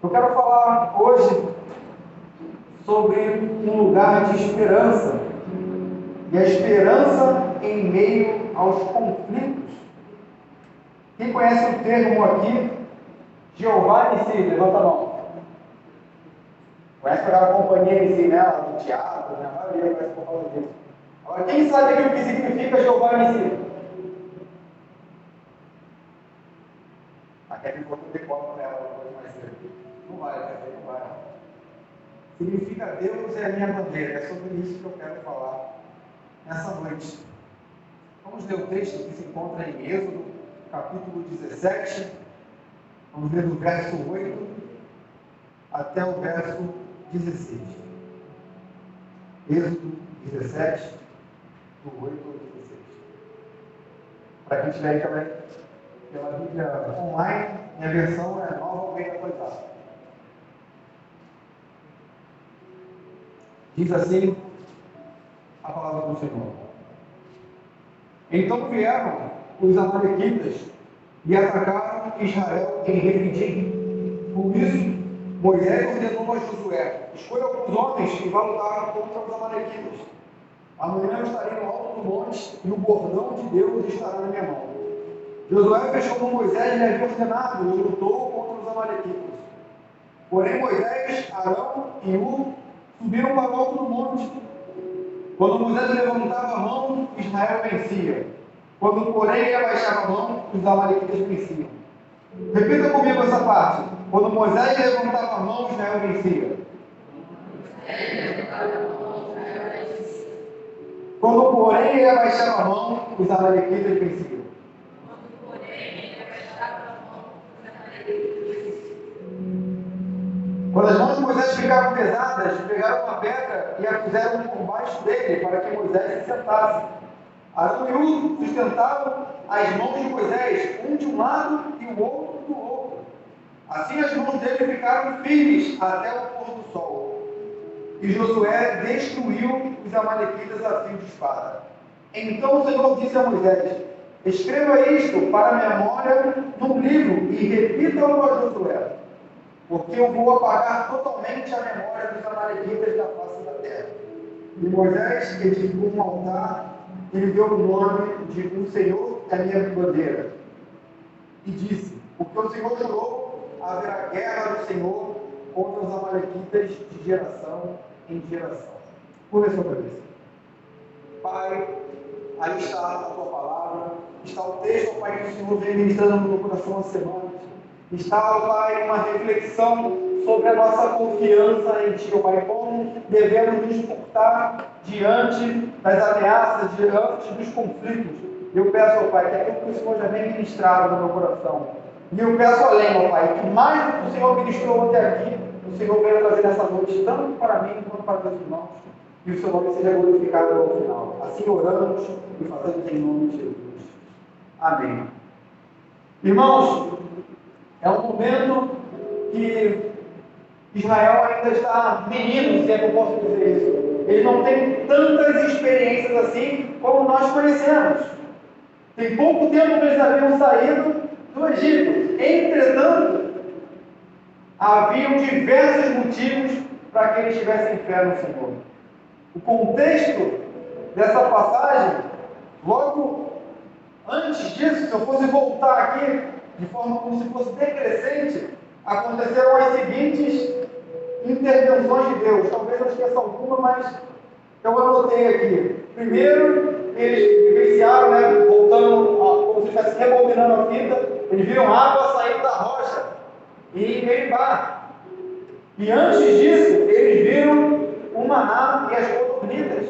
Eu quero falar hoje sobre um lugar de esperança, e a esperança em meio aos conflitos. Quem conhece o termo aqui, Jeová em si, levanta a mão. Conhece aquela companhia em si, né? Do teatro, né? A maioria conhece por causa disso. Agora, quem sabe aqui o que significa Jeová em si? Até que for que eu decolo para ela depois mais cedo. Não vai, não vai. Significa Deus é a minha bandeira. É sobre isso que eu quero falar nessa noite. Vamos ler o texto que se encontra em Êxodo, capítulo 17. Vamos ler do verso 8 até o verso 16. Êxodo 17, do 8 ao 16. Para quem estiver aí também pela Bíblia online, minha versão é Nova Almeida Atualizada. Diz assim a palavra do Senhor. Então vieram os amalequitas e atacaram Israel em Refidim. Por isso, Moisés ordenou a Josué: escolha alguns homens que vão lutar contra os amalequitas. Amanhã eu estarei no alto do monte e o bordão de Deus estará na minha mão. Josué fechou com Moisés e lhe havia ordenado e lutou contra os amalequitas. Porém Moisés, Arão e Ur subiram para o alto do monte. Quando Moisés levantava a mão, Israel vencia. Quando, porém, ele abaixava a mão, os amalequitas venciam. Repita comigo essa parte. Quando Moisés levantava a mão, Israel vencia. Quando, porém, ele abaixava a mão, os amalequitas venciam. Quando as mãos de Moisés ficaram pesadas, pegaram uma pedra e a puseram por baixo dele, para que Moisés se sentasse. Arão e Ur sustentavam as mãos de Moisés, um de um lado e o outro do outro. Assim as mãos dele ficaram firmes até o pôr do sol. E Josué destruiu os amalequitas a fio de espada. Então o Senhor disse a Moisés: escreva isto para memória num livro e repita-o a Josué, porque eu vou apagar totalmente a memória dos amalequitas da face da terra. E Moisés edificou um altar e lhe deu o nome de O Senhor é a minha bandeira. E disse: porque o Senhor jurou, haverá guerra do Senhor contra os amalequitas de geração em geração. Curva sua cabeça. Pai, aí está a tua palavra, está o texto, Pai, que o Senhor vem ministrando no meu coração há semanas. Está, ó Pai, uma reflexão sobre a nossa confiança em Ti, ó Pai, como devemos nos portar diante das ameaças, diante dos conflitos. Eu peço, ó Pai, que aquilo que o Senhor já vem ministrado no meu coração. E eu peço além, ó Pai, que mais do que o Senhor ministrou até aqui, o Senhor venha trazer nessa noite, tanto para mim quanto para os meus irmãos, e o seu nome seja glorificado ao final. Assim oramos e fazemos em nome de Jesus. Amém. Irmãos, é um momento que Israel ainda está menino, se é que eu posso dizer isso. Ele não tem tantas experiências assim como nós conhecemos. Tem pouco tempo que eles haviam saído do Egito. Entretanto, haviam diversos motivos para que eles tivessem fé no Senhor. O contexto dessa passagem, logo antes disso, se eu fosse voltar aqui, de forma como se fosse decrescente, aconteceram as seguintes intervenções de Deus. Talvez eu esqueça alguma, mas eu anotei aqui. Primeiro, eles vivenciaram, voltando, como se estivesse rebobinando a fita, eles viram água saindo da rocha e Meribá. E antes disso, eles viram o maná e as codornizes.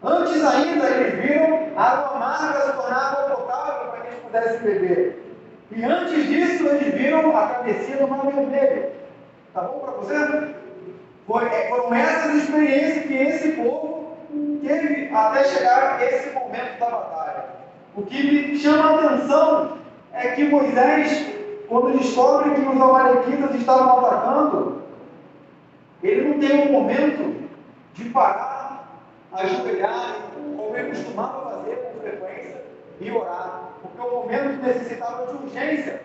Antes ainda, eles viram a água amarga se tornar água potável para que eles pudessem beber. E antes disso, eles viram a travessia do Mar Vermelho. Tá bom para você? Foram essas experiências que esse povo teve até chegar a esse momento da batalha. O que me chama a atenção é que Moisés, quando descobre que os amalequitas estavam atacando, ele não tem um momento de parar, ajoelhar, como ele costumava fazer com frequência, e orar. Porque o momento necessitava de urgência.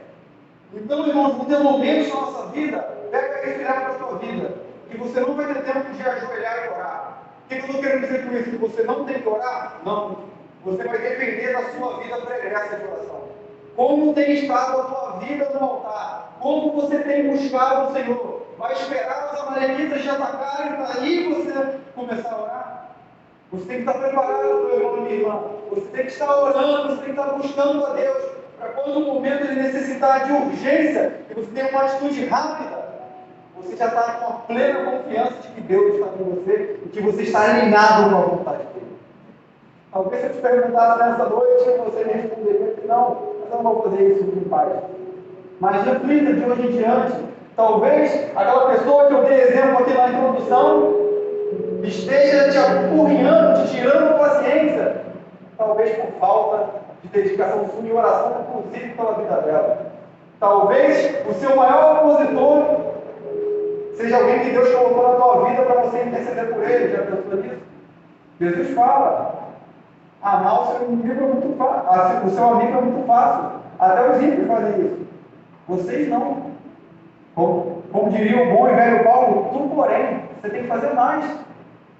Então, irmãos, vão ter momentos na nossa vida, pega esse e leva para a tua vida, que você não vai ter tempo de ajoelhar e orar. O que eu estou querendo dizer com isso? Que você não tem que orar? Não. Você vai depender da sua vida pregressa de oração. Como tem estado a tua vida no altar? Como você tem buscado o Senhor? Vai esperar os amalequitas te atacarem para aí você começar a orar? Você tem que estar preparado, meu irmão e minha irmã. Você tem que estar orando, você tem que estar buscando a Deus. Para quando o momento ele necessitar de urgência, que você tenha uma atitude rápida, você já está com a plena confiança de que Deus está com você e que você está alinhado com a vontade dele. Talvez se eu te perguntasse nessa noite, você me responderia que não, mas eu não vou fazer isso com paz. Mas reflita de hoje em diante. Talvez aquela pessoa que eu dei exemplo aqui na introdução esteja te apurrinhando, te tirando a paciência, talvez por falta de dedicação sua em oração, inclusive pela vida dela. Talvez o seu maior opositor seja alguém que Deus colocou na tua vida para você interceder por ele. Já pensou nisso? Jesus fala: amar o seu inimigo é muito fácil, o seu amigo é muito fácil. Até os ímpios fazem isso. Vocês não. Como diria o bom e velho Paulo, tu, porém, você tem que fazer mais.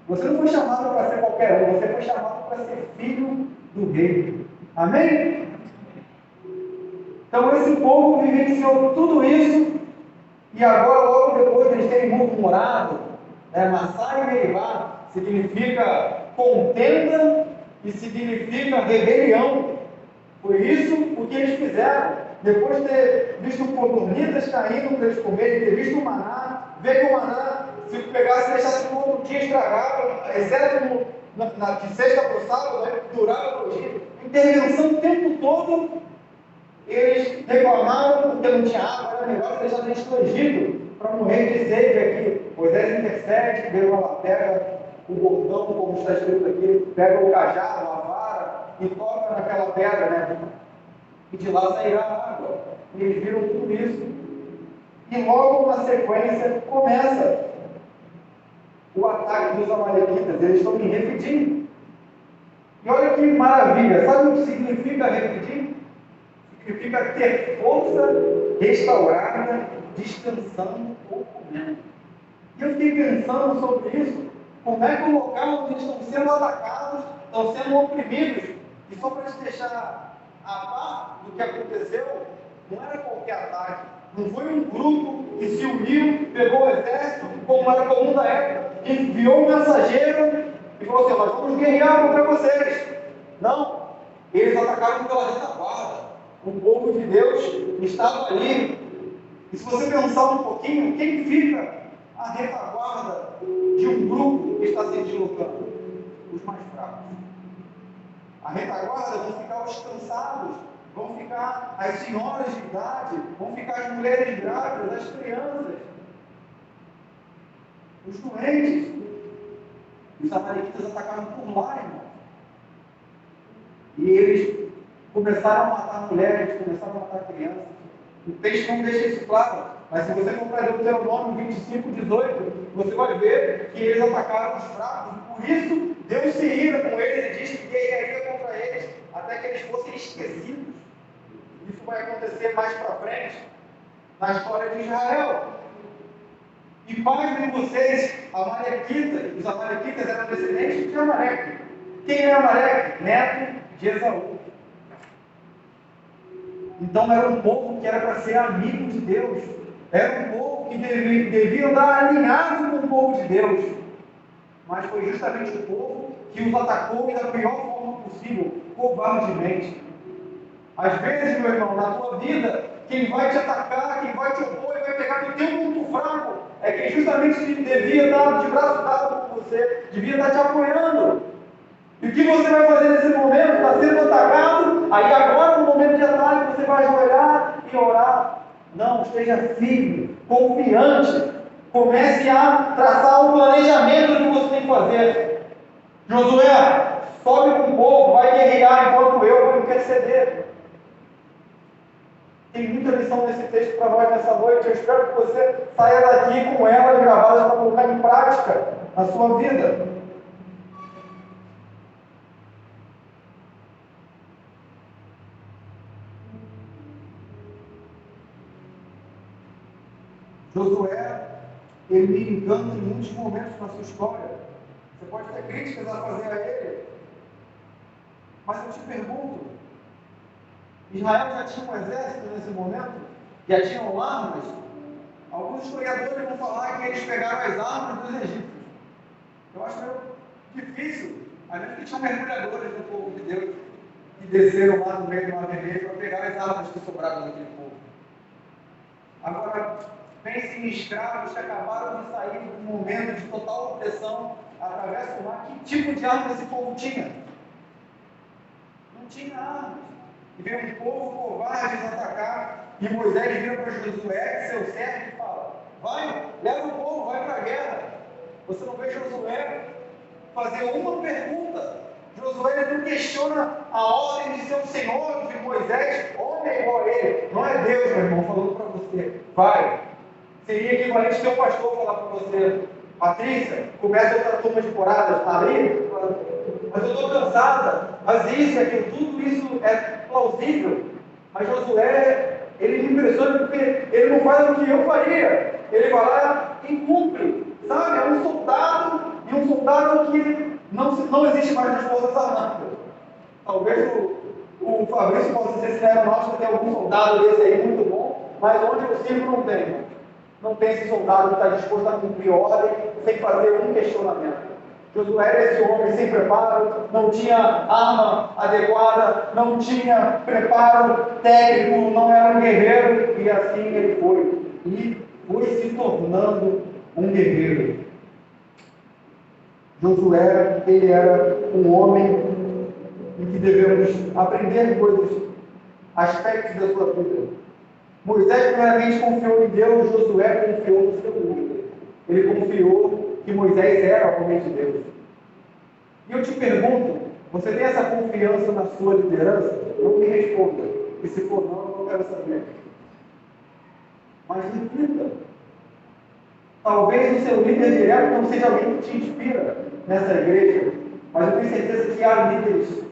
Você não foi chamado para ser qualquer um, você foi chamado para ser filho do rei. Amém? Então esse povo vivenciou tudo isso, e agora, logo depois de eles terem murmurado, Massá e Meribá significa contenda e significa rebelião. Foi isso o que eles fizeram. Depois de ter visto codornizas caindo para eles comerem, ter visto o maná, ver que o maná, se pegasse e deixasse no outro dia, estragava, exceto de sexta para o sábado, durava o dia. Intervenção o tempo todo, eles reclamaram porque não tinha água, era melhor que deixar eles no Egito para morrer de sede aqui. Moisés intercede, Deus lá pega o bordão, como está escrito aqui, pega o cajado, a vara e toca naquela pedra, e de lá sairá água. E eles viram tudo isso. E logo na sequência começa o ataque dos amalequitas. Eles estão em Refidim. E olha que maravilha. Sabe o que significa Refidim? Significa ter força restaurada, descansando ou comendo. E eu fiquei pensando sobre isso. Como é que o local onde eles estão sendo atacados, estão sendo oprimidos, e só para te deixar a par do que aconteceu, não era qualquer ataque. Não foi um grupo que se uniu, pegou o exército, como era comum da época, enviou um mensageiro e falou assim: nós vamos guerrear contra vocês. Não, eles atacaram pela retaguarda. O povo de Deus estava ali. E se você pensar um pouquinho, quem fica a retaguarda de um grupo que está se deslocando? Os mais fracos. A retaguarda vão ficar os cansados, vão ficar as senhoras de idade, vão ficar as mulheres grávidas, as crianças, os doentes. Os amalequitas atacaram por lá, irmão. E eles começaram a matar mulheres, começaram a matar crianças. O texto não deixa isso claro, mas se você comprar Deuteronômio 25, 18, você vai ver que eles atacaram os fracos. Por isso, Deus se ira com eles e diz que guerrearia contra eles, até que eles fossem esquecidos. Isso vai acontecer mais para frente, na história de Israel. E pasmem vocês, os amalequitas eram descendentes de Amaleque. Quem é Amaleque? Neto de Esaú. Então era um povo que era para ser amigo de Deus. Era um povo que devia andar alinhado com o povo de Deus. Mas foi justamente o povo que os atacou da pior forma possível, covardemente. Às vezes, meu irmão, na tua vida, quem vai te atacar, quem vai te opor e vai pegar no teu ponto fraco, é quem justamente devia estar de braço dado com você, devia estar te apoiando. E o que você vai fazer nesse momento? Está sendo atacado, aí agora no momento de ataque você vai ajoelhar e orar. Não, esteja firme, confiante. Comece a traçar um planejamento do que você tem que fazer. Josué, sobe com o povo, vai guerrear enquanto eu vou interceder. Tem muita lição nesse texto para nós nessa noite. Eu espero que você saia daqui com elas gravadas para colocar em prática na sua vida. Josué, ele me encanta em muitos momentos na sua história. Você pode ter críticas a fazer a ele, mas eu te pergunto, Israel já tinha um exército nesse momento? Já tinham armas? Alguns historiadores vão falar que eles pegaram as armas dos egípcios. Eu acho meio difícil, a menos que tinham mergulhadores do povo de Deus que desceram lá no meio do Mar Vermelho para pegar as armas que sobraram daquele povo. Agora, pense em escravos que acabaram de sair de um momento de total opressão, através do mar. Que tipo de arma esse povo tinha? Não tinha armas. E veio um povo covarde atacar, e Moisés vira para Josué, seu servo, e fala: vai, leva o povo, vai para a guerra. Você não vê Josué fazer uma pergunta. Josué não questiona a ordem de seu Senhor, de Moisés. Homem é igual a ele, não é Deus, meu irmão, falando para você. Vai. Seria equivalente a seu pastor falar para você: Patrícia, começa outra turma de poradas, abrir, mas eu estou cansada, mas isso e aquilo, tudo isso é plausível. Mas Josué, ele me impressiona porque ele não faz o que eu faria. Ele vai lá e cumpre, sabe? É um soldado, e um soldado que não existe mais nas Forças Armadas. Talvez o Fabrício possa dizer se na aeronáutica tem algum soldado desse aí muito bom, mas onde eu sirvo não tem. Não tem esse soldado que está disposto a cumprir ordem sem fazer um questionamento. Josué era esse homem sem preparo, não tinha arma adequada, não tinha preparo técnico, não era um guerreiro, e assim ele foi. E foi se tornando um guerreiro. Josué, ele era um homem em que devemos aprender coisas, aspectos da sua vida. Moisés primeiramente confiou em Deus, Josué confiou no seu líder. Ele confiou que Moisés era o homem de Deus. E eu te pergunto, você tem essa confiança na sua liderança? Não me responda. E se for não, eu não quero saber. Mas reflita. Talvez o seu líder direto não seja alguém que te inspira nessa igreja, mas eu tenho certeza que há líderes,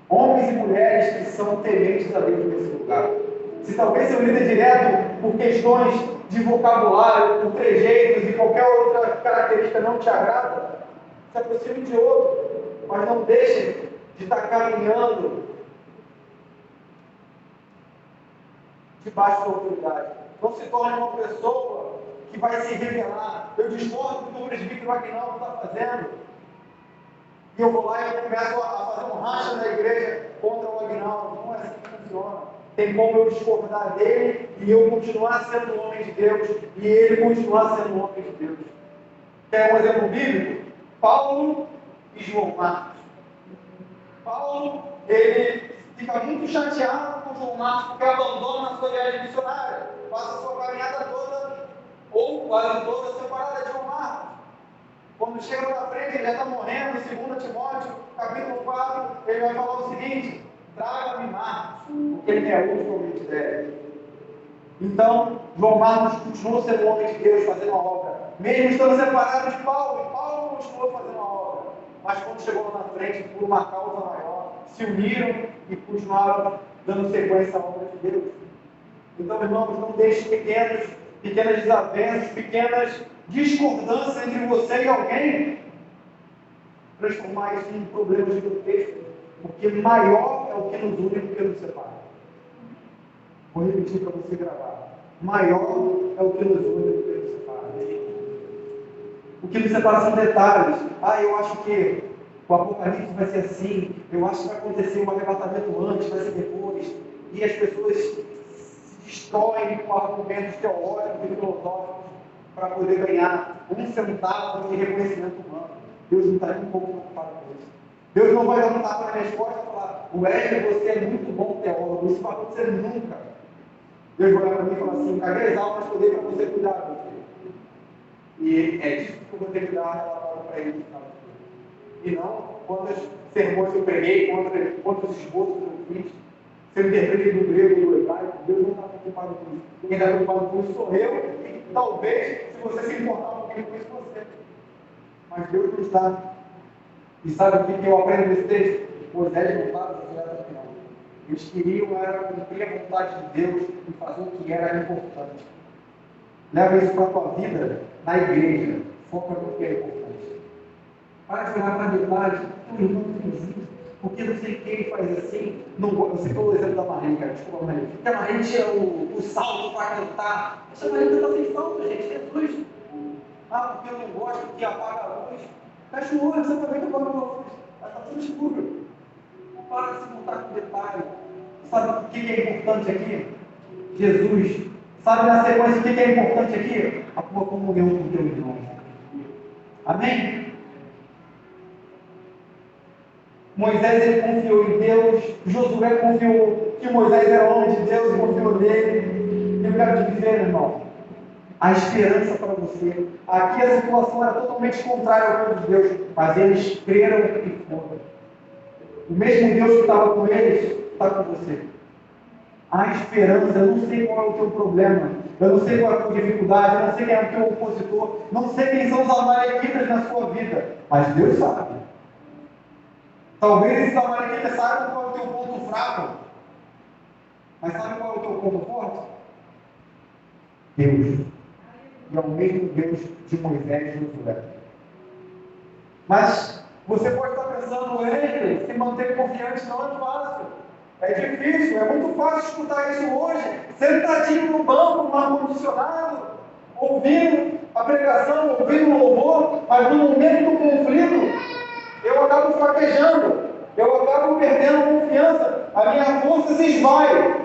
homens e mulheres, que são tementes a Deus nesse lugar. Se talvez seu líder direto, por questões de vocabulário, por trejeitos e qualquer outra característica não te agrada, se aproxime de outro, mas não deixe de estar caminhando debaixo da autoridade. Não se torne uma pessoa que vai se rebelar. Eu discordo do que o presbítero Aguinaldo está fazendo, e eu vou lá e eu começo a fazer um racha na igreja contra o Aguinaldo. Não é assim que funciona. Tem como eu discordar dele e eu continuar sendo um homem de Deus e ele continuar sendo um homem de Deus. Quer um exemplo bíblico? Paulo e João Marcos. Paulo, ele fica muito chateado com João Marcos porque abandona a sua viagem missionária, passa a sua caminhada toda, ou quase toda, separada de João Marcos. Quando chega na frente, ele já está morrendo, em 2 Timóteo, capítulo 4, ele vai falar o seguinte: traga-me Marcos, porque ele é ultimamente deve. Então, João Marcos continuou sendo um homem de Deus, fazendo a obra, mesmo estando separado de Paulo, e Paulo continuou fazendo a obra. Mas quando chegou lá na frente, por uma causa maior, se uniram e continuaram dando sequência à obra de Deus. Então, irmãos, não deixe pequenas desavenças, pequenas discordâncias entre você e alguém transformar isso em problemas gigantescos, porque maior é o que nos une do que nos separa. Vou repetir para você gravar. Maior é o que nos une do que nos separa. O que nos separa são detalhes. Eu acho que o Apocalipse vai ser assim, eu acho que vai acontecer um arrebatamento antes, vai ser depois, e as pessoas se destroem com argumentos teológicos e filosóficos para poder ganhar um centavo de reconhecimento humano. Deus não está nem um pouco preocupado com isso. Deus não vai dar um tapa na minha resposta e falar: Wesley, você é muito bom teólogo, isso não vai acontecer nunca. Deus vai olhar para mim e falar assim: cadê as almas que eu dei para você cuidar, meu filho? E é disso que eu vou ter que dar relatório para ele no final de tudo. E não quantos sermões eu preguei, quantos esboços eu fiz, se eu interpretei do grego e do hebraico. Deus não está preocupado com isso. Quem está preocupado com isso sou eu, e talvez, se você se importar um pouquinho com isso, você. Mas Deus não está. E sabe o que eu aprendo nesse texto? Moisés não estava direto ao final. Eles queriam era cumprir a vontade de Deus e fazer o que era importante. Leva isso para a tua vida na igreja. Foca no que é importante. Para de olhar para detalhes. O irmão fez isso. Porque não sei quem faz assim. Não, eu sei o exemplo da Marinha, cara. Desculpa, Marinha. Porque a Marinha tira o salto para cantar. Essa Marinha está sem salto, gente. Jesus. Ah, porque eu não gosto que apaga a luz. Fecha o olho, você também que apaga a luz. Está tudo escuro. Para de se montar com detalhe. Sabe o que é importante aqui? Jesus. Sabe na sequência o que é importante aqui? A tua comunhão com o teu irmão. Amém? Moisés ele confiou em Deus. Josué confiou que Moisés era homem de Deus e confiou nele. Eu quero te dizer, meu irmão, a esperança para você. Aqui a situação era totalmente contrária ao povo de Deus, mas eles creram e foram. O mesmo Deus que estava com eles está com você. Há esperança. Eu não sei qual é o teu problema, eu não sei qual é a tua dificuldade, eu não sei quem é o teu opositor, não sei quem são os amalequitas na sua vida, mas Deus sabe. Talvez esses amalequitas saibam qual é o teu ponto fraco, mas sabe qual é o teu ponto forte? Deus. E é o mesmo Deus de Moisés e Josué. Mas você pode estar pensando, ei, se manter confiante não é fácil. É difícil, é muito fácil escutar isso hoje, sentadinho no banco, no ar-condicionado, ouvindo a pregação, ouvindo o louvor, mas no momento do conflito, eu acabo fraquejando, eu acabo perdendo confiança, a minha força se esvai.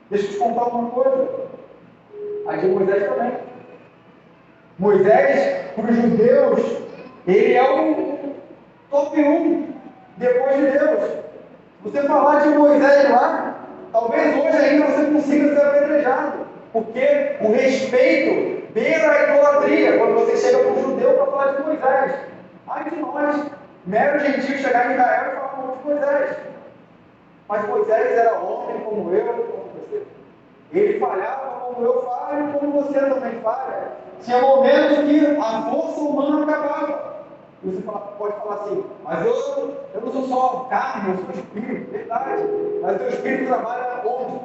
Deixa eu te contar uma coisa. A de Moisés também. Moisés, para os judeus, ele é o top 1 depois de Deus. Você falar de Moisés lá, talvez hoje ainda você consiga ser apedrejado, porque o respeito beira a idolatria quando você chega para um judeu para falar de Moisés. Ai de nós, mero gentil chegar em Israel e falar mal de Moisés. Mas Moisés era homem como eu, como você. Ele falhava como eu falho, como você também falha. Tinha momentos que a força humana acabava. E você pode falar assim, mas eu não sou só carne, eu sou espírito, verdade. Mas o teu espírito trabalha onde?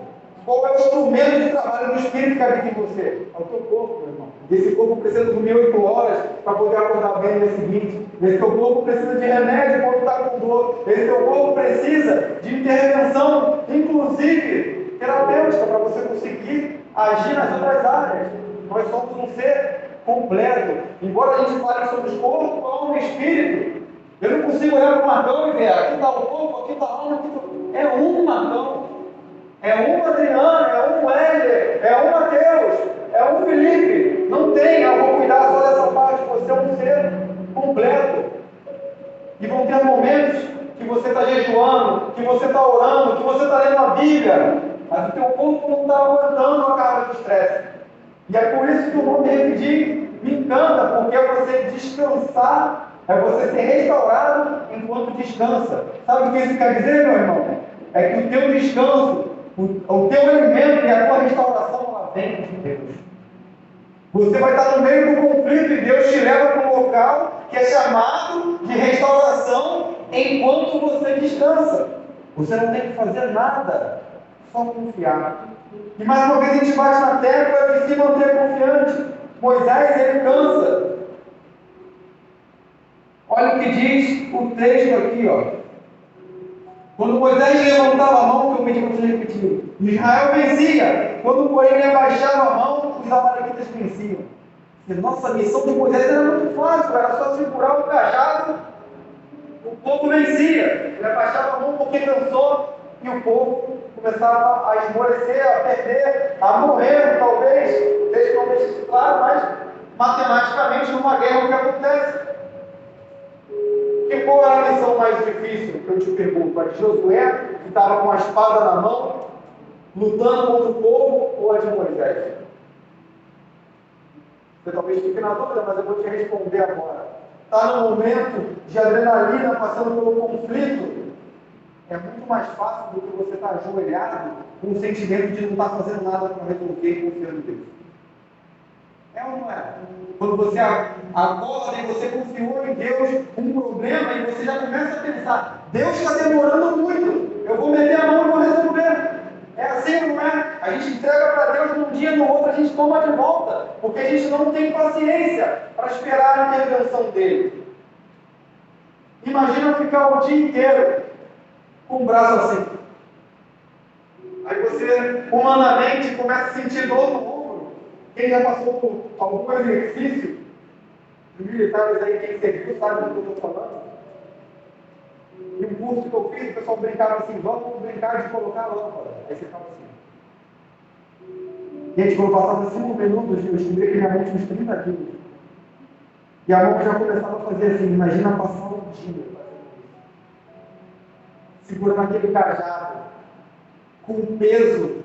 Qual é o instrumento de trabalho do espírito que habita em você? É o teu corpo, meu irmão. Esse corpo precisa dormir 8 horas para poder acordar bem no dia seguinte. Esse teu corpo precisa de remédio quando está com dor. Esse teu corpo precisa de intervenção, inclusive terapêutica, para você conseguir agir nas outras áreas. Nós somos um ser completo. Embora a gente fale sobre os corpos, alma e espírito, eu não consigo olhar para o Marcão e ver aqui está o corpo, aqui está a alma, aqui está... É um Marcão, é um Adriano, é um Wesley, é um Mateus, é um Felipe. Não tem, eu vou cuidar só dessa parte. Você é um ser completo. E vão ter momentos que você está jejuando, que você está orando, que você está lendo a Bíblia, mas o teu corpo não está aguentando a carga do estresse. E é por isso que o nome Repetir me encanta, porque é você descansar, é você ser restaurado enquanto descansa. Sabe o que isso quer dizer, meu irmão? É que o teu descanso, o teu alimento e a tua restauração, ela vem de Deus. Você vai estar no meio do conflito e Deus te leva para um local que é chamado de restauração enquanto você descansa. Você não tem que fazer nada, só confiar. E mais uma vez a gente bate na tecla de se manter confiante. Moisés, ele cansa. Olha o que diz o texto aqui, ó. Quando Moisés levantava a mão, que eu pedi para vocês repetirem, Israel vencia. Quando, porém, ele abaixava a mão, os amalequitas venciam. E nossa, a missão de Moisés era muito fácil, era só segurar o cajado, o povo vencia. Ele abaixava a mão porque cansou, e o povo começava a esmorecer, a perder, a morrer, talvez. Deixa não deixe isso claro, mas matematicamente numa guerra o que acontece? E qual era a missão mais difícil, que eu te pergunto? A de Josué, que estava com a espada na mão, lutando contra o povo, ou a de Moisés? Você talvez fique na dúvida, mas eu vou te responder agora. Está no momento de adrenalina, passando pelo conflito, é muito mais fácil do que você estar ajoelhado com o sentimento de não estar fazendo nada para resolver e confiando em Deus. É ou não é? Quando você acorda e você confiou em Deus um problema e você já começa a pensar, Deus está demorando muito, eu vou meter a mão e vou resolver. É assim ou não é? A gente entrega para Deus num dia, no outro a gente toma de volta, porque a gente não tem paciência para esperar a intervenção dele. Imagina ficar o dia inteiro com o braço assim. Aí você, humanamente, começa a sentir dor no ombro. Quem já passou por algum exercício, os militares aí, quem serviu, sabe do que eu estou falando. E um curso que eu fiz, o pessoal brincava assim, vamos brincar de colocar a lâmpada. Aí você fala assim. Gente, quando passava 5 minutos, eu estimei que realmente uns 30 quilos. E a mão já começava a fazer assim, imagina passar um dia. Segurando aquele cajado, com o peso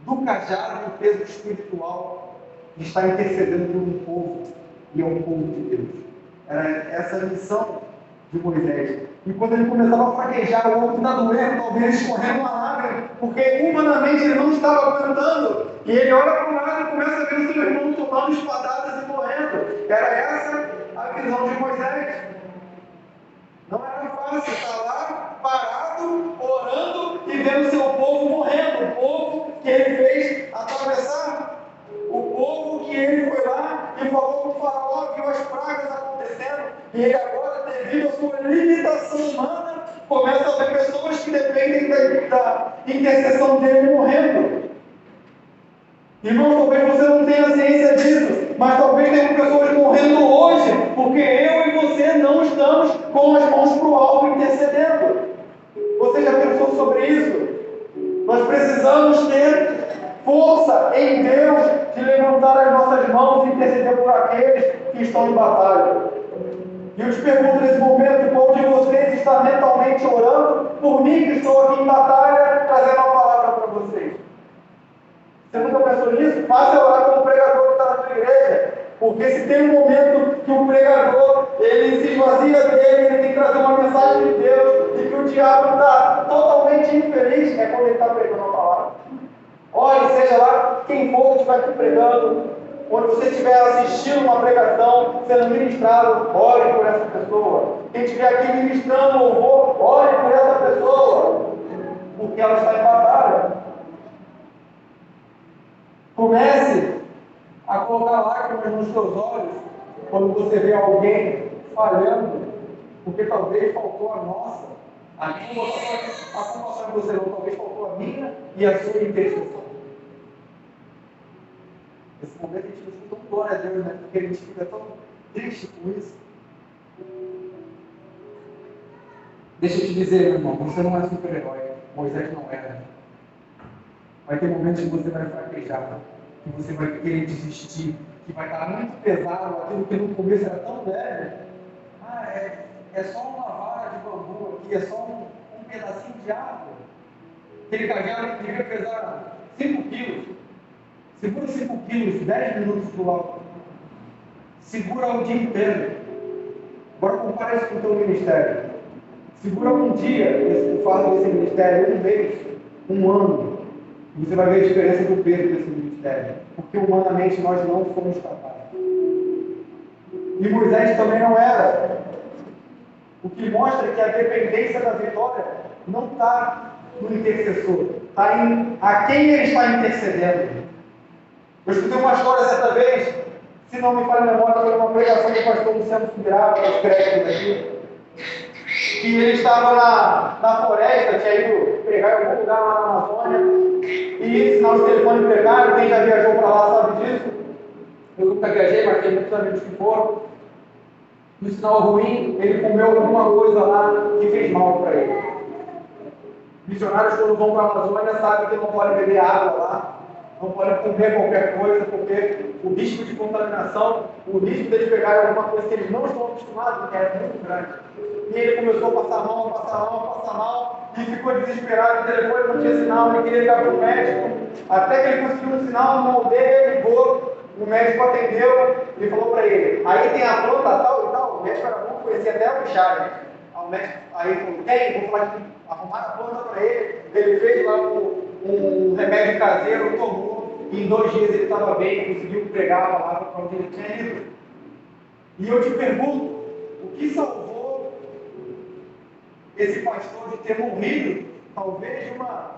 do cajado e o peso espiritual de estar intercedendo por um povo, e é um povo de Deus. Era essa a missão de Moisés. E quando ele começava a fraquejar, o outro está doendo, talvez escorrendo uma lágrima, porque humanamente ele não estava aguentando. E ele olha para o lado e começa a ver o seu irmão tomando espadadas e morrendo. Era essa a visão de Moisés. Não era fácil estar lá, parado, orando e vendo o seu povo morrendo. O povo que ele fez atravessar. O povo que ele foi lá e falou com o faraó, viu as pragas acontecendo. E ele agora, devido à sua limitação humana, começa a ver pessoas que dependem da intercessão dele morrendo. Irmão, talvez você não tenha ciência disso, mas talvez tenham pessoas morrendo hoje, porque eu e você não estamos com as mãos para o alto intercedendo. Você já pensou sobre isso? Nós precisamos ter força em Deus de levantar as nossas mãos e interceder por aqueles que estão em batalha. E eu te pergunto nesse momento, qual de vocês está mentalmente orando por mim que estou aqui em batalha, trazendo uma palavra para vocês? Você nunca pensou nisso? Faça orar com o pregador que está na sua igreja. Porque se tem um momento que o pregador, ele se esvazia dele, ele tem que trazer uma mensagem de Deus, e que o diabo está totalmente infeliz, é quando ele está pregando a palavra. Olhe, seja lá quem for que estiver aqui pregando, quando você estiver assistindo uma pregação, sendo ministrado, ore por essa pessoa. Quem estiver aqui ministrando louvor, ore por essa pessoa, porque ela está em batalha. Comece a colocar lágrimas nos seus olhos quando você vê alguém falhando, porque talvez faltou a nossa. A minha a culpa de você não, talvez faltou a minha e a sua intercessão. Nesse momento a gente não fica tão glória a Deus, né? Porque a gente fica tão triste com isso. Deixa eu te dizer, meu irmão, você não é super-herói. Moisés não era. Vai ter momentos que você vai fraquejar, que você vai querer desistir, que vai estar muito pesado, aquilo que no começo era tão leve. É só uma vara de bambu aqui, é só um pedacinho de água. Aquele cajado que devia pesar 5 quilos. Segura 5 quilos, 10 minutos do alto. Segura o dia inteiro. Agora compara isso com o teu ministério. Segura um dia o fardo desse ministério, um mês, um ano. E você vai ver a diferença do peso desse ministério. Porque humanamente nós não fomos capazes. E Moisés também não era. O que mostra que a dependência da vitória não está no intercessor. Está em a quem ele está intercedendo. Eu escutei uma história certa vez, se não me falha a memória, foi uma pregação do pastor Luciano Subirá, para os créditos aqui. Que ele estava na floresta, tinha ido pregar em algum lugar lá na Amazônia, e ensinar os telefones pregaram. Quem já viajou para lá sabe disso. Eu nunca viajei, mas tem muitos amigos que foram. No sinal ruim, ele comeu alguma coisa lá que fez mal para ele. Missionários, quando vão para a Amazônia, sabem que não podem beber água lá, não podem comer qualquer coisa, porque o risco de contaminação, o risco deles pegarem alguma coisa que eles não estão acostumados, é muito grande. E ele começou a passar mal, e ficou desesperado, o telefone não tinha sinal, ele queria ligar para o médico, até que ele conseguiu um sinal, no aldeia, ligou, o médico atendeu e falou para ele, aí tem a planta tal e tal, o médico era bom, conhecia até o chá, o médico, aí ele falou, tem, vou falar de arrumar a planta para ele fez lá um remédio caseiro, tomou, e em 2 dias ele estava bem, conseguiu pregar a palavra para onde ele tinha ido. E eu te pergunto, o que salvou esse pastor de ter morrido, talvez de uma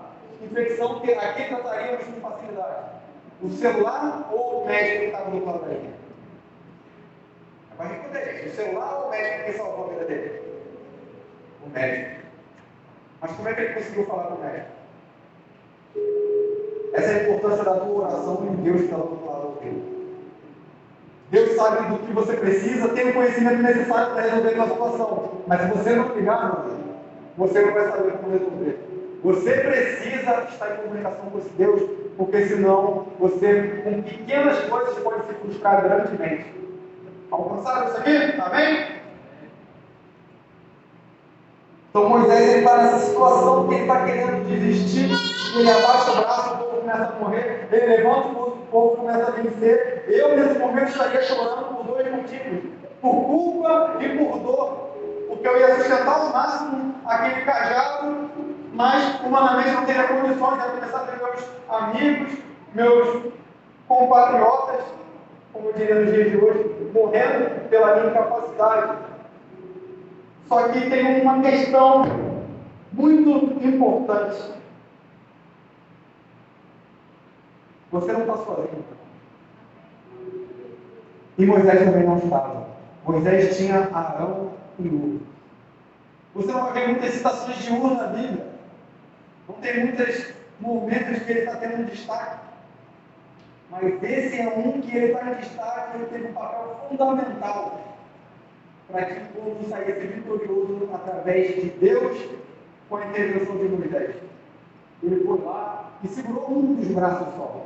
infecção que a quem trataríamos com facilidade? O celular ou o médico que estava do lado da linha? Vai responder, o celular ou o médico que salvou a vida dele? O médico. Mas como é que ele conseguiu falar com o médico? Essa é a importância da tua oração em Deus que está do outro lado dele. Deus sabe do que você precisa, tem o conhecimento necessário para resolver a situação. Mas se você não ligar, meu amigo, você não vai saber como resolver. Você precisa estar em comunicação com esse Deus, porque senão você, com pequenas coisas, pode se frustrar grandemente. Alcançaram isso aqui? Amém? Então Moisés está nessa situação que ele está querendo desistir, ele abaixa o braço, o povo começa a morrer, ele levanta o povo começa a vencer. Eu nesse momento estaria chorando por dois motivos, por culpa e por dor, porque eu ia sustentar ao máximo aquele cajado, mas humanamente não teria condições de começar a ver meus amigos, meus compatriotas, como eu diria nos dias de hoje, morrendo pela minha incapacidade. Só que tem uma questão muito importante. Você não está sozinho. E Moisés também não estava. Moisés tinha Arão e Hur. Você não vai ver muitas citações de Hur na Bíblia. Não tem muitos momentos que ele está tendo um destaque. Mas esse é um que ele está em destaque, ele teve um papel fundamental para que o povo saísse vitorioso através de Deus com a intervenção de Moisés. Ele foi lá e segurou um dos braços só.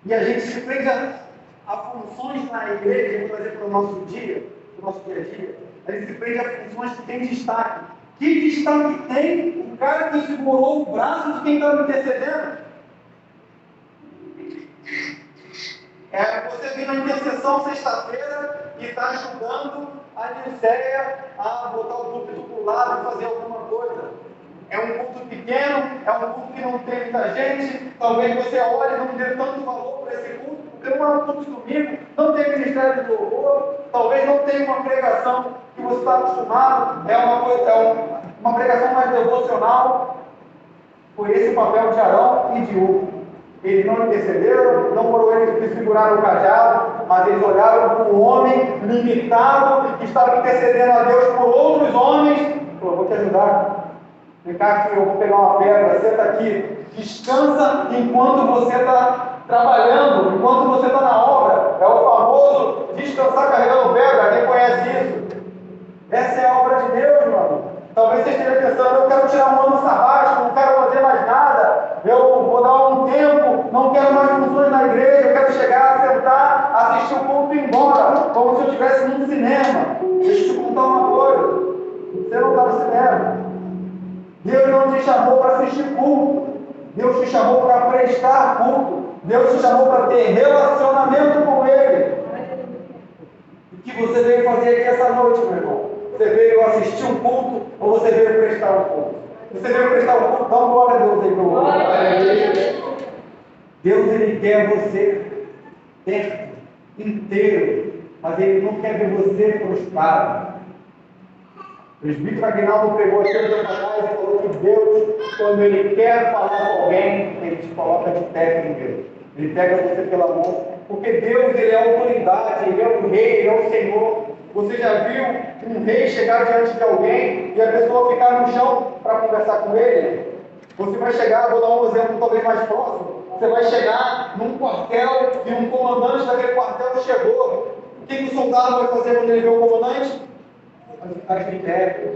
E a gente se prende a funções na igreja, vou trazer para o nosso dia a dia, a gente se prende a funções que tem destaque. Que destaque tem o cara que segurou o braço de quem estava intercedendo? Você vem na intercessão sexta-feira e está ajudando a Niceia a botar o púlpito para o lado e fazer alguma coisa. É um culto pequeno, é um culto que não tem muita gente. Talvez você olhe e não dê tanto valor para esse culto, porque não é um culto de domingo, não tem ministério de louvor, talvez não tenha uma pregação que você está acostumado, uma pregação mais devocional. Foi esse o papel de Arão e de Hur. Eles não intercederam, não foram eles que seguraram o cajado, mas eles olharam para um homem limitado que estava intercedendo a Deus por outros homens. Falou, vou te ajudar. Vem cá aqui, eu vou pegar uma pedra, senta aqui. Descansa enquanto você está trabalhando, enquanto você está na obra. É o famoso descansar carregando pedra. Quem conhece isso? Essa é a obra de Deus, meu amigo. Talvez você esteja pensando, eu quero tirar um ano sabático, não quero fazer mais nada, eu vou dar um tempo, não quero mais funções na igreja, eu quero chegar, sentar, assistir o culto e ir embora, como se eu estivesse num cinema. Deixa eu te contar uma coisa, você não está no cinema. Deus não te chamou para assistir culto, Deus te chamou para prestar culto, Deus te chamou para ter relacionamento com Ele. O que você veio fazer aqui essa noite, meu irmão? Você veio assistir um culto ou você veio prestar um culto? Você veio prestar um culto, dá uma glória a Deus aí, meu irmão. Deus, Ele quer você perto, inteiro, mas Ele não quer ver você prostrado. O presbítero Aguinaldo pregou aqui um tempo atrás e falou que Deus, quando Ele quer falar com alguém, Ele te coloca de pé primeiro. Ele pega você pela mão, porque Deus, Ele é a autoridade, Ele é o Rei, Ele é o Senhor. Você já viu um rei chegar diante de alguém e a pessoa ficar no chão para conversar com ele? Você vai chegar, vou dar um exemplo talvez mais próximo, você vai chegar num quartel e um comandante daquele quartel chegou. O que o soldado vai fazer quando ele vê o comandante? Vai ficar de pé.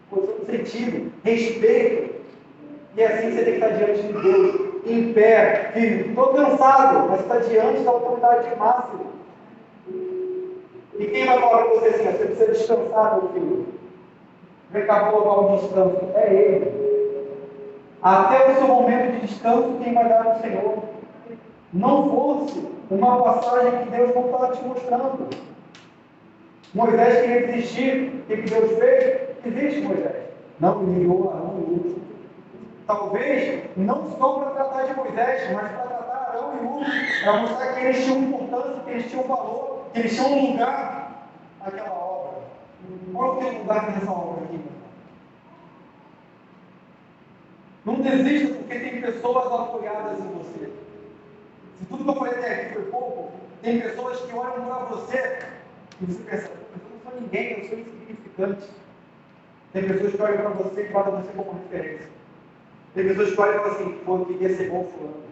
Coisa no sentido, respeito. E assim você tem que estar diante de Deus, em pé, filho. Estou cansado, mas está diante da autoridade máxima. E quem vai falar para você assim, você precisa descansar, meu filho? Vem cá colocar um descanso. É Ele. Até o seu momento de descanso, quem vai dar é o Senhor. Não fosse uma passagem que Deus não estava te mostrando. Moisés queria desistir. O que Deus fez? Desiste, Moisés. Não enviou Arão e Hur. Talvez não só para tratar de Moisés, mas para tratar Arão e Hur. Para mostrar que eles tinham importância, que eles tinham valor, que eles tinham um lugar naquela obra. Qual é o teu lugar nessa obra aqui? Não desista porque tem pessoas apoiadas em você. Se tudo que eu falei até aqui foi pouco, tem pessoas que olham para você e você pensa, eu não sou ninguém, eu sou insignificante. Tem pessoas que olham para você e botam você como referência. Tem pessoas que olham e falam assim, pô, eu queria ser bom fulano.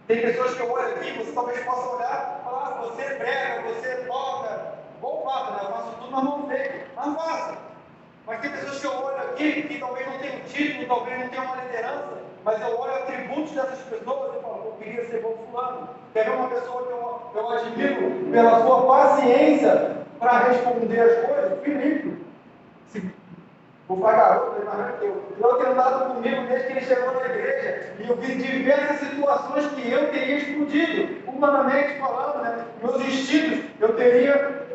Tem pessoas que olham aqui, você talvez possa olhar e falar, você prega, você toca, bom papo, né? Eu faço tudo na mão dele, mas faça. Mas tem pessoas que eu olho aqui, que talvez não tenham título, talvez não tenham uma liderança, mas eu olho atributos dessas pessoas e falo, eu queria ser bom fulano. Quer ver uma pessoa que eu admiro pela sua paciência para responder as coisas? Filipe. Vou falar garoto, ele mais velho que eu tenho andado comigo desde que ele chegou na igreja, e eu vi diversas situações que eu teria explodido, humanamente falando, né? Meus instintos, eu teria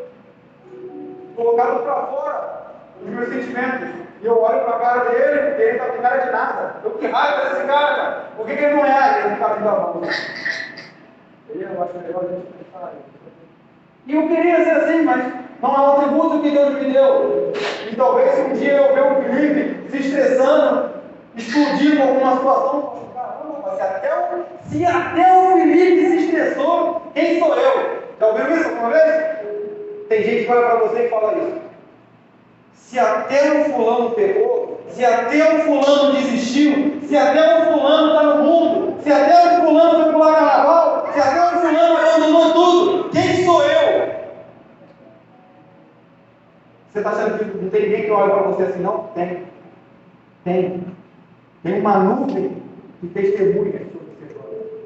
colocado para fora os meus sentimentos. E eu olho para a cara dele, ele está com cara de nada. Eu que raiva desse cara. Por que ele não é? Ele não está vindo a mão. Eu acho melhor a gente pensar isso. E eu queria ser assim, mas não é um atributo que Deus me deu. E talvez um dia eu ver o Felipe se estressando, explodir com alguma situação, eu falo, caramba, se até o Felipe se estressou, quem sou eu? Já ouviu isso alguma vez? Tem gente que olha para você e fala isso. Se até o fulano pegou, se até o fulano desistiu, se até o fulano está no mundo, se até o fulano foi pular carnaval, se até o fulano abandonou tudo, quem sou eu? Você está achando que não tem ninguém que olha para você assim? Não? Tem. Tem uma nuvem que testemunha sobre você.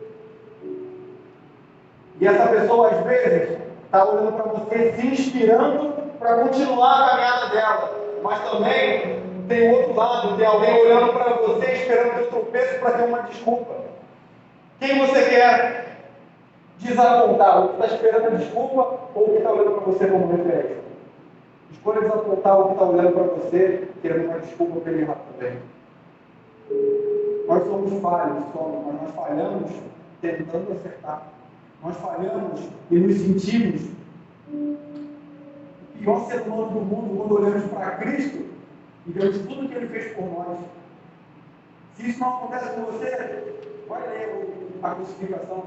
E essa pessoa, às vezes, está olhando para você, se inspirando para continuar a caminhada dela. Mas também tem outro lado, tem alguém olhando para você, esperando ter tropeço para ter uma desculpa. Quem você quer desapontar? O que está esperando a desculpa ou o que está olhando para você como referência? Escolha desapontar o que está olhando para você, querendo uma desculpa para ele errar também. Nós somos falhos, mas nós falhamos tentando acertar. Nós falhamos e nos sentimos o pior ser humano do mundo quando olhamos para Cristo e vemos tudo que Ele fez por nós. Se isso não acontece com você, vai ler a crucificação.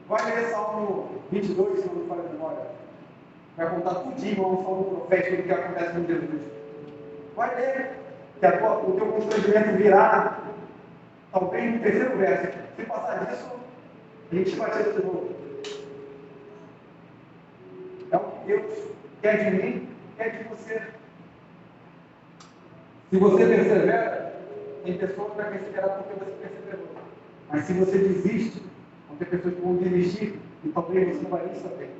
Vai ler Salmo 22, se não me falha a memória. Vai contar tudinho lá no Salmo profético do que acontece com Jesus. Vai ler que o teu constrangimento virá, talvez no terceiro verso. Se passar disso, a gente vai ter de novo. É o que Deus quer de mim, quer de você. Se você persevera, tem pessoas que vão perseverar porque você perseverou. Mas se você desiste, vão ter pessoas que vão desistir e talvez você não vai nem saber.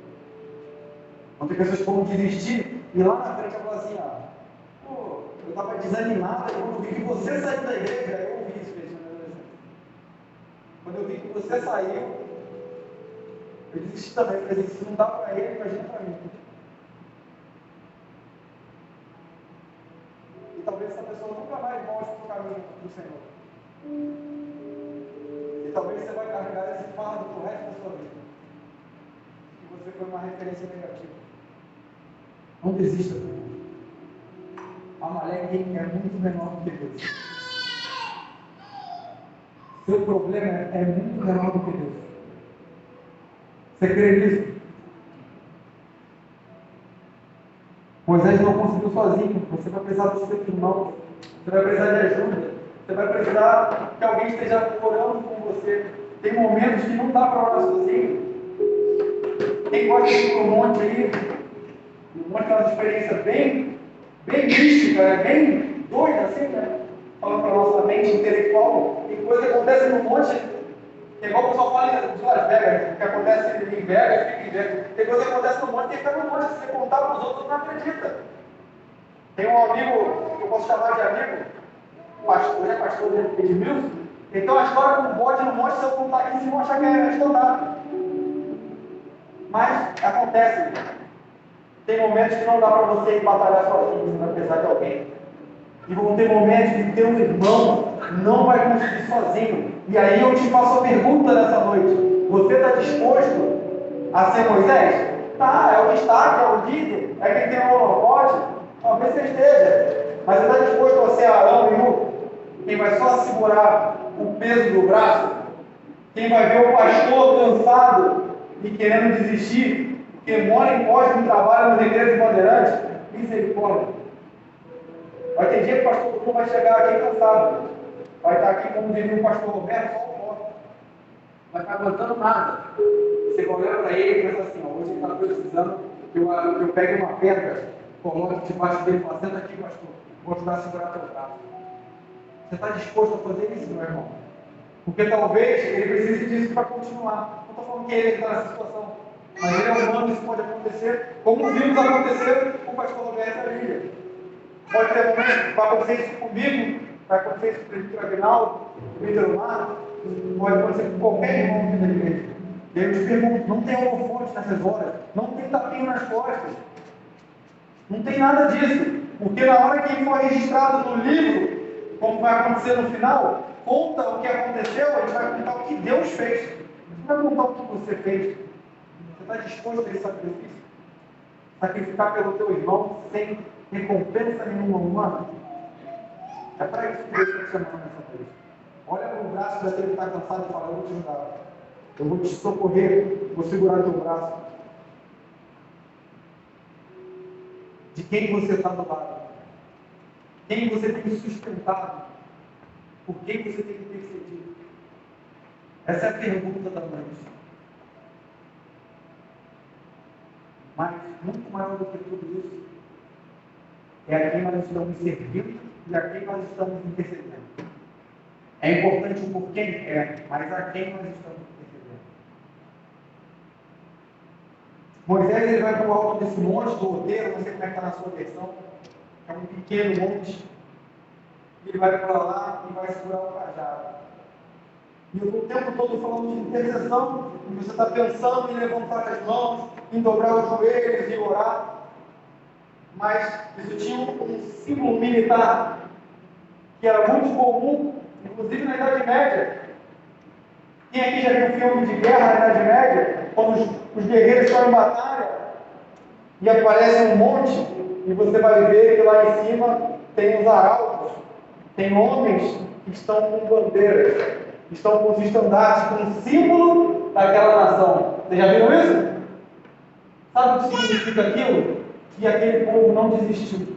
Vão ter pessoas que vão desistir e lá na frente eu vou assim, eu estava desanimado e quando eu vi que você saiu da igreja, eu ouvi isso mesmo. Quando eu vi que você saiu, eu desisti também, porque se não dá para ele, imagina para mim. E talvez essa pessoa nunca mais volte para o caminho do Senhor. E talvez você vai carregar esse fardo para o resto da sua vida. E você foi uma referência negativa. Não desista. Amaleque é muito menor do que Deus. Seu problema é muito menor do que Deus. Você crê nisso? Moisés não conseguiu sozinho. Você vai precisar dos seus irmãos. Você vai precisar de ajuda. Você vai precisar que alguém esteja orando com você. Tem momentos que não dá para orar sozinho. Quem gosta de ir para o monte aí, o monte é uma experiência bem mística, bem doida assim, né? Falando para a nossa mente intelectual. Tem coisa que acontece no monte, que é igual o pessoal fala de Las Vegas, que acontece em Vegas, fica em Vegas. Tem coisa que acontece no monte, tem que ficar no monte, se você contar para os outros, não acredita. Tem um amigo, que eu posso chamar de amigo, pastor, é pastor de Edmilson. Então a história com o bode no monte, se eu contar aqui, vocês vão achar que é estudado. Mas acontece. Tem momentos que não dá para você ir batalhar sozinho, você vai precisar de alguém. E vão ter momentos que teu irmão não vai conseguir sozinho. E aí eu te faço a pergunta nessa noite. Você está disposto a ser Moisés? Tá, é o destaque, é o líder, é quem tem o holofote. Talvez você esteja. Mas você está disposto a ser Arão e Hu? Quem vai só segurar o peso do braço? Quem vai ver o pastor cansado e querendo desistir, porque mora em pós no trabalho nas igrejas bandeirantes? Misericórdia. Vai ter dia que o pastor Bruno vai chegar aqui cansado. Vai estar aqui, como diria o pastor Roberto, só o pó. Vai estar aguentando nada. Você vai olhar para ele e pensa assim, ó, hoje ele está precisando que eu pegue uma pedra, coloque debaixo dele e fala, senta aqui, pastor, vou ajudar a segurar teu braço. Você está disposto a fazer isso, meu irmão? Porque talvez ele precise disso para continuar. Não estou falando que ele está nessa situação, mas ele é humano, isso pode acontecer, como vimos acontecer com o pastor Roberto e a Lília. Pode ter momento, vai acontecer isso comigo, vai acontecer isso com o presbítero Aguinaldo, com o Peter Mar, pode acontecer com qualquer irmão aqui da igreja. E aí eu te pergunto, não tem holofote nessas horas, não tem tapinho nas costas, não tem nada disso, porque na hora que for registrado no livro, como vai acontecer no final, conta o que aconteceu, a gente vai contar o que Deus fez, não vai contar o que você fez. Você está disposto a esse sacrifício? Sacrificar pelo teu irmão sem recompensa nenhuma humana? É para isso que Deus está te chamando nessa vez. Olha para o braço daquele que está cansado e fala, eu vou te ajudar. Eu vou te socorrer, vou segurar teu braço. De quem você está do lado? Quem você tem sustentado? Por quem você tem intercedido? Essa é a pergunta da noite. Mas, muito maior do que tudo isso, é a quem nós estamos servindo e a quem nós estamos intercedendo. É importante o por quem é, mas a quem nós estamos intercedendo. Moisés ele vai para o alto desse monte do roteiro, não sei como é que está na sua versão, é um pequeno monte. Ele vai para lá e vai segurar o cajado. E eu estou o tempo todo falando de intercessão, e você está pensando em levantar as mãos, em dobrar os joelhos e orar. Mas isso tinha um símbolo militar, que era muito comum, inclusive na Idade Média. Quem aqui já viu filme de guerra na Idade Média? Quando os guerreiros estão em batalha, e aparece um monte, e você vai ver que lá em cima tem os arautos, tem homens que estão com bandeiras, que estão com os estandartes, com o símbolo daquela nação. Vocês já viram isso? Sabe o que significa aquilo? Que aquele povo não desistiu.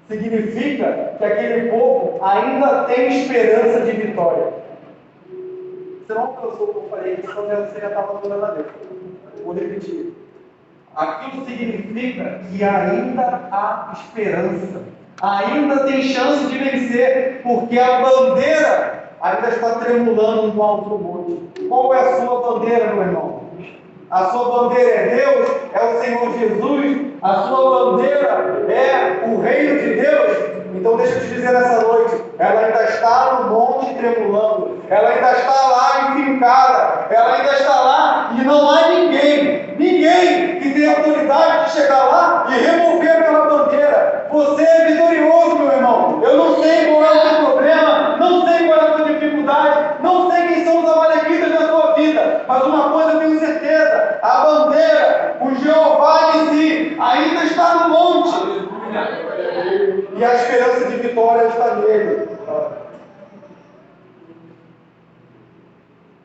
Significa que aquele povo ainda tem esperança de vitória. Você não alcançou o que eu falei, senão você já estava adorando a Deus. Vou repetir. Aquilo significa que ainda há esperança. Ainda tem chance de vencer, porque a bandeira ainda está tremulando no alto do monte. Qual é a sua bandeira, meu irmão? A sua bandeira é Deus, é o Senhor Jesus, a sua bandeira é o reino de Deus. Então deixa eu te dizer nessa noite, ela ainda está no monte tremulando, ela ainda está lá enfincada, ela ainda está lá e não há ninguém que tenha autoridade de chegar lá e remover aquela bandeira. Você é vitorioso, meu irmão. Eu não sei qual é o seu problema, não sei qual é a sua dificuldade, não sei quem são os amalequitas da sua vida, mas uma coisa eu tenho certeza, a bandeira, o Jeová em si, ainda está no monte. E a esperança de vitória está nele.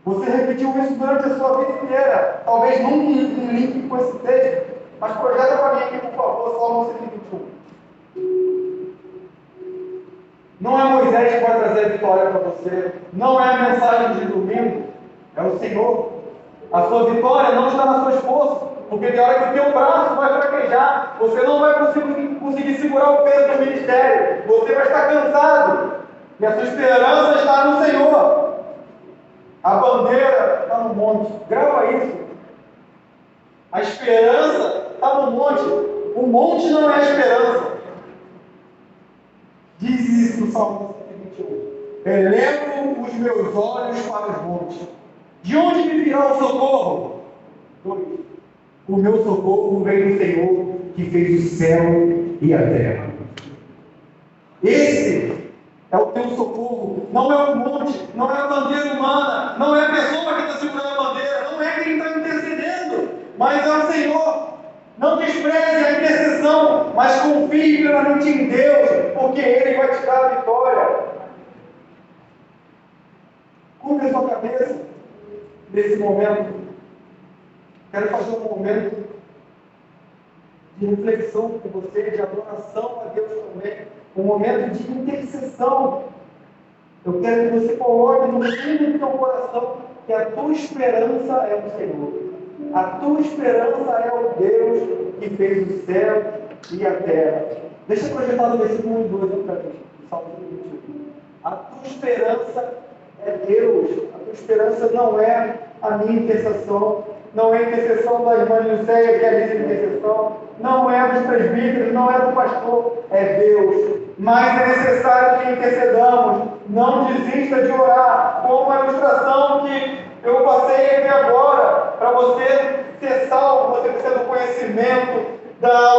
Você repetiu isso durante a sua vida inteira. Talvez nunca em link com esse texto. Mas projeta para mim aqui, por favor, Salmo 121. Não é Moisés que vai trazer a vitória para você. Não é a mensagem de domingo. É o Senhor. A sua vitória não está nas suas forças. Porque tem hora que o teu braço vai fraquejar. Você não vai conseguir segurar o peso do ministério. Você vai estar cansado. E a sua esperança está no Senhor. A bandeira está no monte. Grava isso. A esperança está no monte. O monte não é a esperança. Diz isso no Salmo 121. Elevo os meus olhos para os montes. De onde me virá o socorro? O meu socorro vem do Senhor, que fez o céu e a terra. Esse é o teu socorro. Não é o monte, não é a bandeira humana, não é a pessoa que está segurando a bandeira, não é quem está intercedendo, mas é o Senhor. Não despreze a intercessão, mas confie plenamente em Deus, porque Ele vai te dar a vitória. curve a sua cabeça nesse momento. Quero fazer um momento de reflexão com você, de adoração a Deus também, um momento de intercessão. Eu quero que você coloque no fundo do teu coração que a tua esperança é o Senhor. A tua esperança é o Deus que fez o céu e a terra. Deixa eu projetar no versículo 1 e 2 para mim, Salmo 21. A tua esperança é Deus. A tua esperança não é a minha intercessão, não é a intercessão da irmã Nilceia, que é a minha intercessão, não é dos presbíteros, não é do pastor, é Deus. Mas é necessário que intercedamos. Não desista de orar, como a ilustração que eu passei aqui agora, para você ser salvo, você precisa do conhecimento, da